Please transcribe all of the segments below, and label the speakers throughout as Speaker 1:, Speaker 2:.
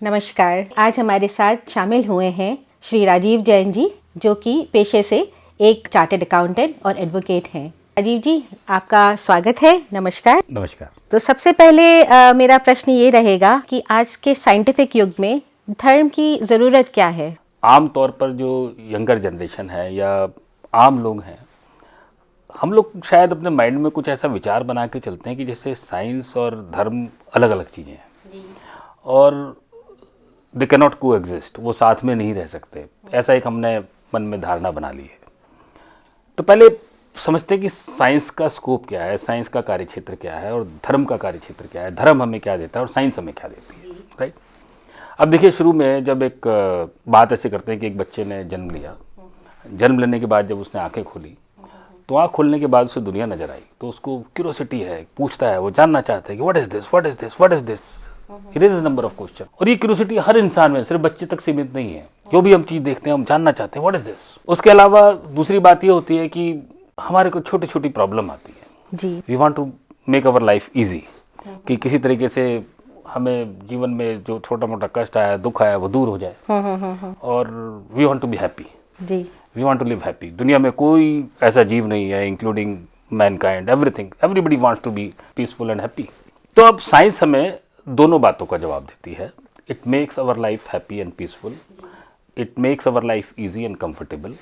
Speaker 1: नमस्कार। आज हमारे साथ शामिल हुए हैं श्री राजीव जैन जी, जो कि पेशे से एक चार्टर्ड अकाउंटेंट और एडवोकेट हैं। राजीव जी, आपका स्वागत है। नमस्कार।
Speaker 2: नमस्कार।
Speaker 1: तो सबसे पहले मेरा प्रश्न ये रहेगा कि आज के साइंटिफिक युग में धर्म की ज़रूरत क्या है?
Speaker 2: आम तौर पर जो यंगर जनरेशन है या आम लोग हैं, हम लोग शायद अपने माइंड में कुछ ऐसा विचार बना के चलते हैं कि जैसे साइंस और धर्म अलग अलग चीज़ें हैं और दे कैन नॉट को एग्जिस्ट, वो साथ में नहीं रह सकते। ऐसा एक हमने मन में धारणा बना ली है। तो पहले समझते हैं कि साइंस का स्कोप क्या है, साइंस का कार्यक्षेत्र क्या है और धर्म का कार्यक्षेत्र क्या है, धर्म हमें क्या देता है और साइंस हमें क्या देती है, राइट। अब देखिए, शुरू में जब एक बात ऐसे करते हैं कि एक बच्चे ने जन्म लिया, जन्म लेने के बाद जब उसने आंखें खोली तो आँख खोलने के बाद उसे दुनिया नजर आई, तो उसको क्यूरोसिटी है, पूछता है, वो जानना चाहता है कि what is this, what is this, what is this. It is number of question. और ये क्यूरोसिटी हर इंसान में, सिर्फ बच्चे तक सीमित नहीं है। जो भी हम चीज़ देखते हैं हम जानना चाहते हैं व्हाट इज दिस। उसके अलावा दूसरी बात ये होती है कि हमारे को छोटी छोटी प्रॉब्लम आती है जी। We want to make our life easy, कि किसी तरीके से हमें जीवन में जो छोटा मोटा कष्ट आया, दुख आया, वो दूर हो जाए। और we want to be happy ji, we want to live happy. दुनिया में कोई ऐसा जीव नहीं है, including mankind, everything, everybody wants to be peaceful and happy. तो अब साइंस हमें दोनों बातों का जवाब देती है। It makes our life happy and peaceful, it makes our life easy and comfortable.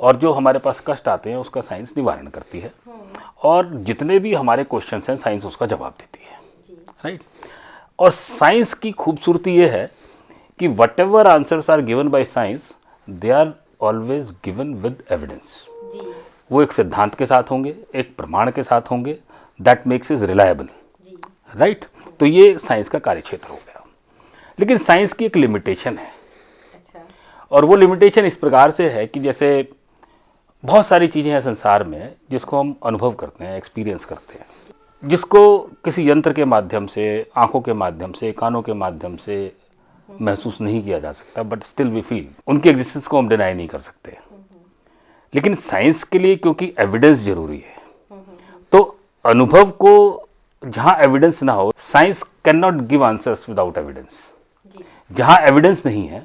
Speaker 2: और जो हमारे पास कष्ट आते हैं उसका साइंस निवारण करती है, और जितने भी हमारे क्वेश्चंस हैं साइंस उसका जवाब देती है, राइट। और साइंस की खूबसूरती ये है कि whatever answers are given by science, they are always given with evidence. वो एक सिद्धांत के साथ होंगे, एक प्रमाण के साथ होंगे, that makes is reliable, right. तो ये साइंस का कार्यक्षेत्र हो गया। लेकिन साइंस की एक लिमिटेशन है। और वो लिमिटेशन इस प्रकार से है कि जैसे बहुत सारी चीज़ें हैं संसार में जिसको हम अनुभव करते हैं, एक्सपीरियंस करते हैं, जिसको किसी यंत्र के माध्यम से, आंखों के माध्यम से, कानों के माध्यम से महसूस नहीं किया जा सकता, बट स्टिल वी फील। उनकी एग्जिस्टेंस को हम डिनाई नहीं कर सकते। लेकिन साइंस के लिए क्योंकि एविडेंस जरूरी है, तो अनुभव को जहाँ एविडेंस ना हो, science can not give answers without evidence. जहाँ एविडेंस नहीं है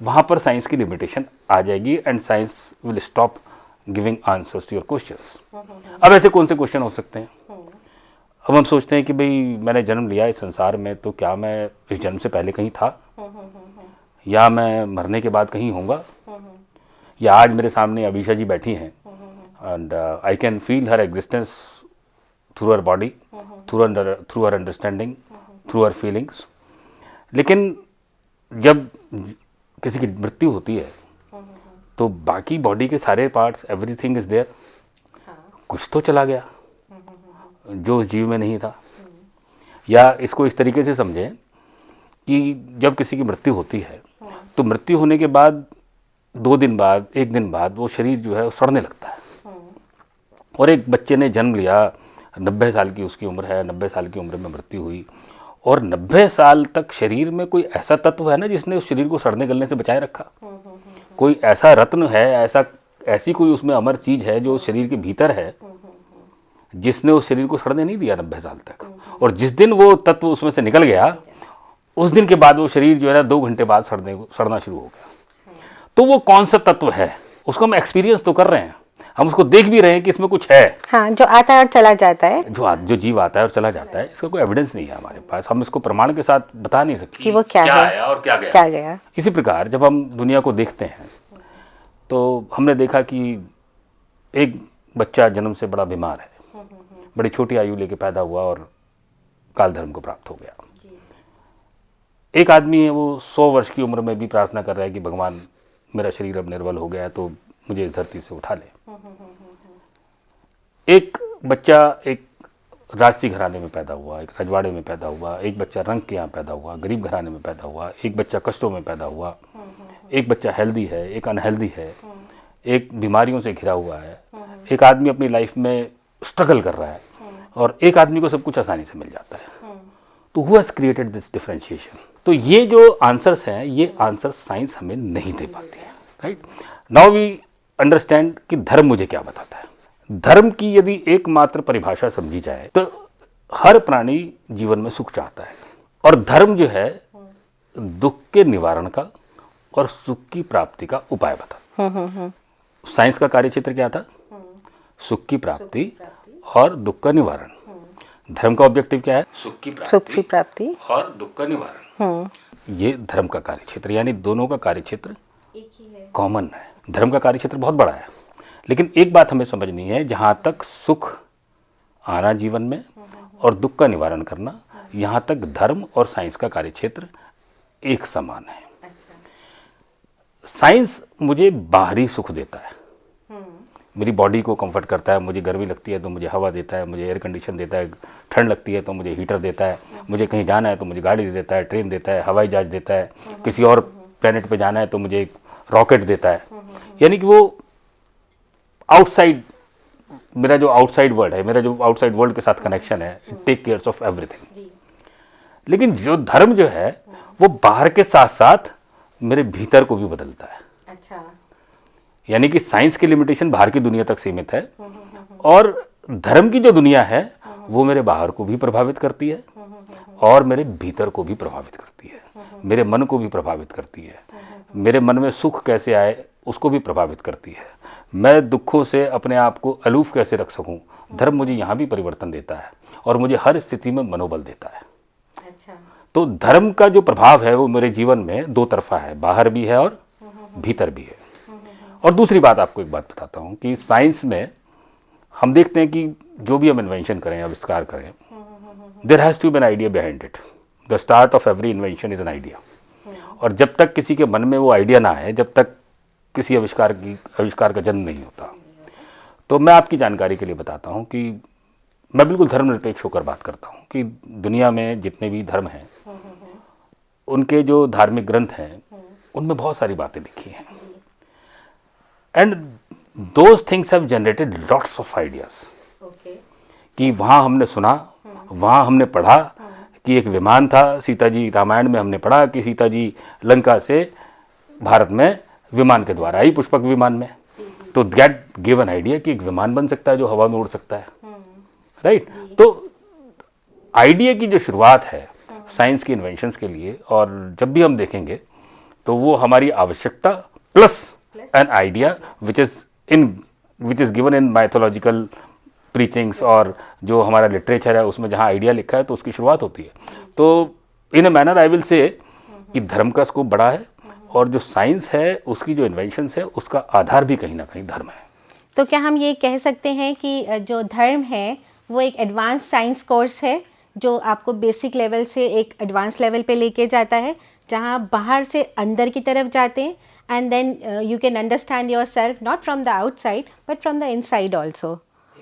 Speaker 2: वहाँ पर साइंस की लिमिटेशन आ जाएगी and science will stop giving answers to your questions. अब ऐसे कौन से क्वेश्चन हो सकते हैं? अब हम सोचते हैं कि भाई मैंने जन्म लिया इस संसार में, तो क्या मैं इस जन्म से पहले कहीं था, या मैं मरने के बाद कहीं होऊंगा, या आज मेरे सामने अभिषा जी बैठी हैं and I can feel her existence through her body, through her understanding, through her feelings. लेकिन जब किसी की मृत्यु होती है तो बाकी बॉडी के सारे पार्ट्स, एवरीथिंग इज देयर, कुछ तो चला गया जो उस जीव में नहीं था। या इसको इस तरीके से समझें कि जब किसी की मृत्यु होती है तो मृत्यु होने के बाद 2 दिन बाद, 1 दिन बाद वो शरीर जो है वो सड़ने लगता है। और एक बच्चे ने जन्म लिया, 90 साल की उसकी उम्र है, 90 साल की उम्र में मृत्यु हुई, और 90 साल तक शरीर में कोई ऐसा तत्व है ना जिसने उस शरीर को सड़ने गलने से बचाए रखा। कोई ऐसा रत्न है, ऐसी कोई उसमें अमर चीज है जो शरीर के भीतर है, जिसने उस शरीर को सड़ने नहीं दिया 90 साल तक। और जिस दिन वो तत्व उसमें से निकल गया, उस दिन के बाद वो शरीर जो है ना 2 घंटे बाद सड़ना शुरू हो गया। तो वो कौन सा तत्व है उसको हम एक्सपीरियंस तो कर रहे हैं, हम उसको देख भी रहे हैं कि इसमें कुछ है।
Speaker 1: हाँ, जो आता है और चला जाता है,
Speaker 2: जो जीव आता है और चला जाता है, इसका कोई एविडेंस नहीं है हमारे पास। हम इसको प्रमाण के साथ बता नहीं सकते
Speaker 1: कि वो क्या है
Speaker 2: आया और क्या गया। इसी प्रकार जब हम दुनिया को देखते हैं तो हमने देखा कि एक बच्चा जन्म से बड़ा बीमार है, बड़ी छोटी आयु लेके पैदा हुआ और काल धर्म को प्राप्त हो गया। एक आदमी है, वो 100 वर्ष की उम्र में भी प्रार्थना कर रहा है कि भगवान मेरा शरीर अब निर्बल हो गया है तो मुझे इस धरती से उठा ले। एक बच्चा एक राजसी घराने में पैदा हुआ, एक रजवाड़े में पैदा हुआ, एक बच्चा रंग के यहाँ पैदा हुआ, गरीब घराने में पैदा हुआ, एक बच्चा कष्टों में पैदा हुआ, एक बच्चा हेल्दी है, एक अनहेल्दी है, एक बीमारियों से घिरा हुआ है, एक आदमी अपनी लाइफ में स्ट्रगल कर रहा है, और एक आदमी को सब कुछ आसानी से मिल जाता है। तो who has created this differentiation? तो ये जो आंसर्स हैं, ये आंसर साइंस हमें नहीं दे पाती है, राइट। नाउ वी अंडरस्टैंड कि धर्म मुझे क्या बताता है। धर्म की यदि एकमात्र परिभाषा समझी जाए तो हर प्राणी जीवन में सुख चाहता है, और धर्म जो है दुख के निवारण का और सुख की प्राप्ति का उपाय बता। साइंस का कार्यक्षेत्र क्या था? सुख की प्राप्ति और दुख का निवारण। धर्म का ऑब्जेक्टिव क्या है? सुख की प्राप्ति और दुख का निवारण। ये धर्म का कार्यक्षेत्र, यानी दोनों का कार्यक्षेत्र एक ही है, कॉमन है। धर्म का कार्यक्षेत्र बहुत बड़ा है, लेकिन एक बात हमें समझनी है, जहाँ तक सुख आना जीवन में और दुख का निवारण करना, यहाँ तक धर्म और साइंस का कार्यक्षेत्र एक समान है। साइंस मुझे बाहरी सुख देता है, मेरी बॉडी को कंफर्ट करता है। मुझे गर्मी लगती है तो मुझे हवा देता है, मुझे एयर कंडीशन देता है। ठंड लगती है तो मुझे हीटर देता है। मुझे कहीं जाना है तो मुझे गाड़ी देता है, ट्रेन देता है, हवाई जहाज देता है। किसी और प्लेनेट पे जाना है तो मुझे रॉकेट देता है। यानी कि वो आउटसाइड, मेरा जो आउटसाइड वर्ल्ड है, मेरा जो आउटसाइड वर्ल्ड के साथ कनेक्शन है, it take cares of everything. लेकिन जो धर्म जो है वो बाहर के साथ साथ मेरे भीतर को भी बदलता है। अच्छा। यानी कि साइंस की लिमिटेशन बाहर की दुनिया तक सीमित है, और धर्म की जो दुनिया है वो मेरे बाहर को भी प्रभावित करती है और मेरे भीतर को भी प्रभावित करती है, मेरे मन को भी प्रभावित करती है। मेरे मन में सुख कैसे आए उसको भी प्रभावित करती है। मैं दुखों से अपने आप को अलूफ कैसे रख सकूं, धर्म मुझे यहाँ भी परिवर्तन देता है और मुझे हर स्थिति में मनोबल देता है। अच्छा। तो धर्म का जो प्रभाव है वो मेरे जीवन में दो तरफा है, बाहर भी है और भीतर भी है। और दूसरी बात, आपको एक बात बताता हूँ कि साइंस में हम देखते हैं कि जो भी हम इन्वेंशन करें, आविष्कार करें, there has to be an idea behind it. The start of every invention is an idea. और जब तक किसी के मन में वो आइडिया ना आए, जब तक किसी आविष्कार का जन्म नहीं होता। तो मैं आपकी जानकारी के लिए बताता हूँ कि मैं बिल्कुल धर्मनिरपेक्ष होकर बात करता हूँ कि दुनिया में जितने भी धर्म हैं, उनके जो धार्मिक ग्रंथ हैं, उनमें बहुत सारी बातें लिखी हैं। And those things have generated lots of ideas. कि वहाँ हमने सुना, वहाँ हमने पढ़ा कि एक विमान था, सीता जी, रामायण में हमने पढ़ा कि सीता जी लंका से भारत में विमान के द्वारा आई, पुष्पक विमान में। तो दैट गिव एन आइडिया कि एक विमान बन सकता है जो हवा में उड़ सकता है, राइट। तो आइडिया की जो शुरुआत है साइंस की इन्वेंशंस के लिए, और जब भी हम देखेंगे तो वो हमारी आवश्यकता plus an idea which is given in mythological preachings, और जो हमारा लिटरेचर है उसमें जहाँ आइडिया लिखा है तो उसकी शुरुआत होती है। तो इन a manner I will say कि धर्म का स्कोप बड़ा है, और जो साइंस है उसकी जो इन्वेंशंस है उसका आधार भी कहीं ना कहीं धर्म है।
Speaker 1: तो क्या हम ये कह सकते हैं कि जो धर्म है वो एक एडवांस साइंस कोर्स है जो आपको बेसिक लेवल से एक एडवांस लेवल पे लेके जाता है, जहाँ बाहर से अंदर की तरफ जाते हैं, and then you can understand yourself not from the outside but from the inside also.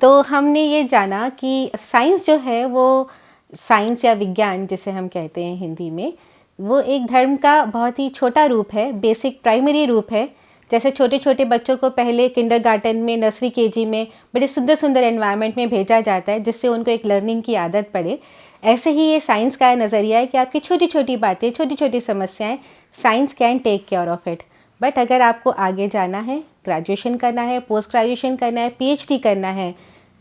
Speaker 1: तो हमने ये जाना कि साइंस जो है वो साइंस या विज्ञान जिसे हम कहते हैं हिंदी में, वो एक धर्म का बहुत ही छोटा रूप है, बेसिक प्राइमरी रूप है। जैसे छोटे छोटे बच्चों को पहले किंडरगार्टन में, नर्सरी केजी में बड़े सुंदर सुंदर एनवायरनमेंट में भेजा जाता है जिससे उनको एक लर्निंग की आदत पड़े, ऐसे ही ये साइंस का नज़रिया है कि आपकी छोटी छोटी बातें, छोटी छोटी समस्याएं, science can take care of it. But अगर आपको आगे जाना है, ग्रेजुएशन करना है, पोस्ट ग्रेजुएशन करना है, पीएचडी करना है,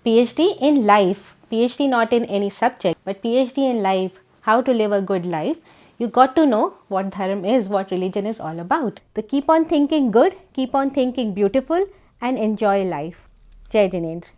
Speaker 1: PhD in life, PhD not in any subject but PhD in life, how to live a good life, you got to know what dharma is, what religion is all about. So keep on thinking good, keep on thinking beautiful and enjoy life. Jai Jinendra.